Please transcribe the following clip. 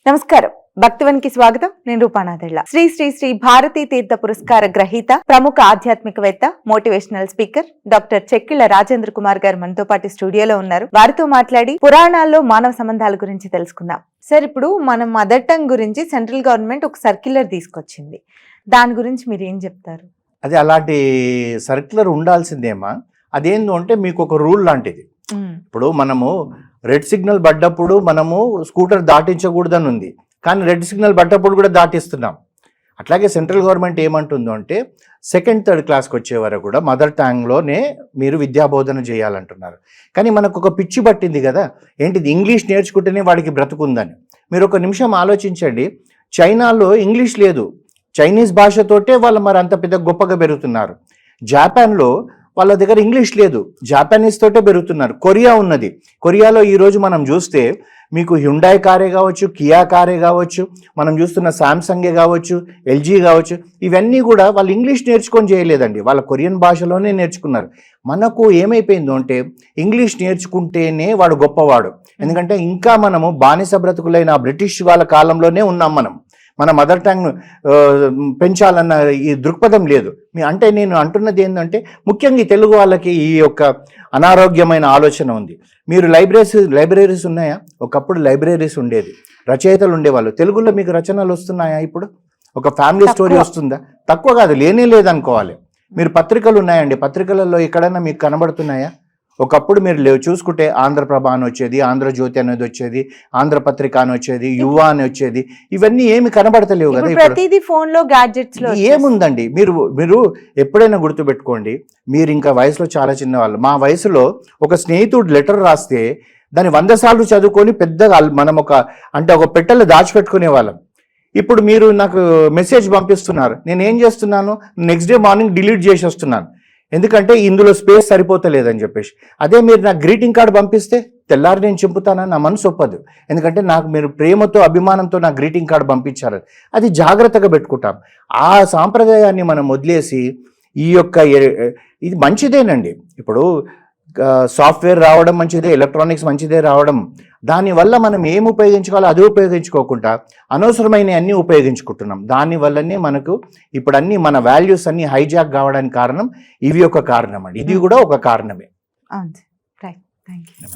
నమస్కారం. భక్తివన్కి స్వాగతం. నేను రూపానాథళ్ళ. శ్రీ శ్రీ శ్రీ భారతీ తీర్థ పురస్కార గ్రహీత, ప్రముఖ ఆధ్యాత్మికవేత్త, motivational speaker doctor Chekkilla Rajendra Kumar గారు మనతో పాటు స్టూడియోలో ఉన్నారు. వారితో మాట్లాడి పురాణాల్లో మానవ సంబంధాల గురించి తెలుసుకుందాం. సార్, ఇప్పుడు మనం మదర్ టంగ్ గురించి సెంట్రల్ గవర్నమెంట్ ఒక సర్క్యులర్ తీసుకొచ్చింది. దాని గురించి మీరు ఏం చెప్తారు? అది అలాంటి సర్క్యులర్ ఉండాల్సిందేమా. అదేందో అంటే మీకు ఒక రూల్ లాంటిది. ఇప్పుడు మనము రెడ్ సిగ్నల్ పడ్డప్పుడు మనము స్కూటర్ దాటించకూడదని ఉంది, కానీ రెడ్ సిగ్నల్ పడ్డప్పుడు కూడా దాటిస్తున్నాం. అట్లాగే సెంట్రల్ గవర్నమెంట్ ఏమంటుందో అంటే సెకండ్ థర్డ్ క్లాస్కి వచ్చే వరకు కూడా మదర్ టంగ్లోనే మీరు విద్యాబోధన చేయాలంటున్నారు. కానీ మనకు ఒక పిచ్చి పట్టింది కదా, ఏంటిది ఇంగ్లీష్ నేర్చుకుంటేనే వాడికి బ్రతుకుందని. మీరు ఒక నిమిషం ఆలోచించండి. చైనాలో ఇంగ్లీష్ లేదు, చైనీస్ భాషతోటే వాళ్ళు మరి అంత పెద్ద గొప్పగా పెరుగుతున్నారు. జాపాన్లో వాళ్ళ దగ్గర ఇంగ్లీష్ లేదు, జాపానీస్ తోటే పెరుగుతున్నారు. కొరియా ఉన్నది, కొరియాలో ఈరోజు మనం చూస్తే మీకు హ్యుండాయ్ కారే కావచ్చు, కియా కారే కావచ్చు, మనం చూస్తున్న శాంసంగే కావచ్చు, ఎల్జీ కావచ్చు, ఇవన్నీ కూడా వాళ్ళు ఇంగ్లీష్ నేర్చుకొని చేయలేదండి, వాళ్ళ కొరియన్ భాషలోనే నేర్చుకున్నారు. మనకు ఏమైపోయిందో అంటే ఇంగ్లీష్ నేర్చుకుంటేనే వాడు గొప్పవాడు. ఎందుకంటే ఇంకా మనము బానిస బ్రతుకులైన బ్రిటిష్ వాళ్ళ కాలంలోనే ఉన్నాం. మన మదర్ టంగ్ పెంచాలన్న ఈ దృక్పథం లేదు. అంటే నేను అంటున్నది ఏంటంటే ముఖ్యంగా ఈ తెలుగు వాళ్ళకి ఈ యొక్క అనారోగ్యమైన ఆలోచన ఉంది. మీరు లైబ్రరీస్ ఉన్నాయా? ఒకప్పుడు లైబ్రరీస్ ఉండేది, రచయితలు ఉండేవాళ్ళు. తెలుగులో మీకు రచనలు వస్తున్నాయా? ఇప్పుడు ఒక ఫ్యామిలీ స్టోరీ వస్తుందా? తక్కువ కాదు, లేనే లేదనుకోవాలి. మీరు పత్రికలు ఉన్నాయండి, పత్రికలలో ఎక్కడైనా మీకు కనబడుతున్నాయా? ఒకప్పుడు మీరు చూసుకుంటే ఆంధ్రప్రభ అని వచ్చేది, ఆంధ్రజ్యోతి అనేది వచ్చేది, ఆంధ్రపత్రిక అని వచ్చేది, యువ అని వచ్చేది. ఇవన్నీ ఏమి కనబడతలేవు కదా. ప్రతిదీ ఫోన్ లో, గ్యాడ్జెట్స్ లో ఏముందండి? మీరు ఎప్పుడైనా గుర్తుపెట్టుకోండి, మీరు ఇంకా వయసులో చాలా చిన్నవాళ్ళు. మా వయసులో ఒక స్నేహితుడు లెటర్ రాస్తే దాన్ని 100 సార్లు చదువుకొని పెద్దగా మనం ఒక పెట్టెలో దాచిపెట్టుకునే వాళ్ళం. ఇప్పుడు మీరు నాకు మెసేజ్ పంపిస్తున్నారు, నేను ఏం చేస్తున్నాను, నెక్స్ట్ డే మార్నింగ్ డిలీట్ చేసి వస్తున్నాను. ఎందుకంటే ఇందులో స్పేస్ సరిపోతలేదని చెప్పేసి. అదే మీరు నాకు గ్రీటింగ్ కార్డు పంపిస్తే తెల్లారి నేను చింపుతానని నా మనసు ఒప్పదు. ఎందుకంటే నాకు మీరు ప్రేమతో అభిమానంతో నా గ్రీటింగ్ కార్డు పంపించారు, అది జాగ్రత్తగా పెట్టుకుంటాం. ఆ సాంప్రదాయాన్ని మనం వదిలేసి ఈ యొక్క ఇది మంచిదేనండి. ఇప్పుడు సాఫ్ట్వేర్ రావడం మంచిదే, ఎలక్ట్రానిక్స్ మంచిదే రావడం. దానివల్ల మనం ఏం ఉపయోగించుకోవాలో అది ఉపయోగించుకోకుండా అనవసరమైన అన్నీ ఉపయోగించుకుంటున్నాం. దానివల్లనే మనకు ఇప్పుడు అన్ని మన వాల్యూస్ అన్ని హైజాక్ కావడానికి కారణం ఇవి ఒక కారణం అండి. ఇది కూడా ఒక కారణమే. Thank you.